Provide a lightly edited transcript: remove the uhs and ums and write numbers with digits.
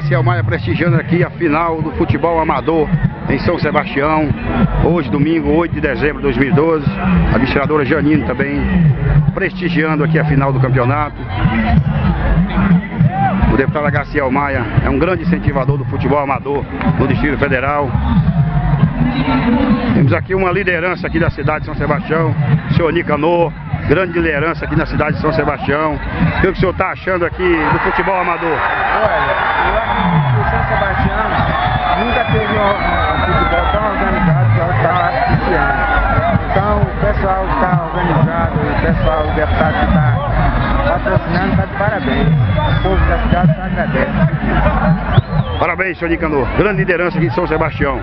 Garcia Maia prestigiando aqui a final do futebol amador em São Sebastião, hoje domingo 8 de dezembro de 2012, a administradora Janine também prestigiando aqui a final do campeonato. O deputado Garcia Maia é um grande incentivador do futebol amador no Distrito Federal. Temos aqui uma liderança aqui da cidade de São Sebastião, o senhor Nicanor, grande liderança aqui na cidade de São Sebastião. O que o senhor está achando aqui do futebol amador? Olha, eu acho que o São Sebastião nunca teve um futebol tão organizado que está esse ano. Então o pessoal que está organizado, o pessoal, o deputado que está patrocinando, está de parabéns. O povo da cidade está agradece. Parabéns, senhor Nicanor. Grande liderança aqui em São Sebastião.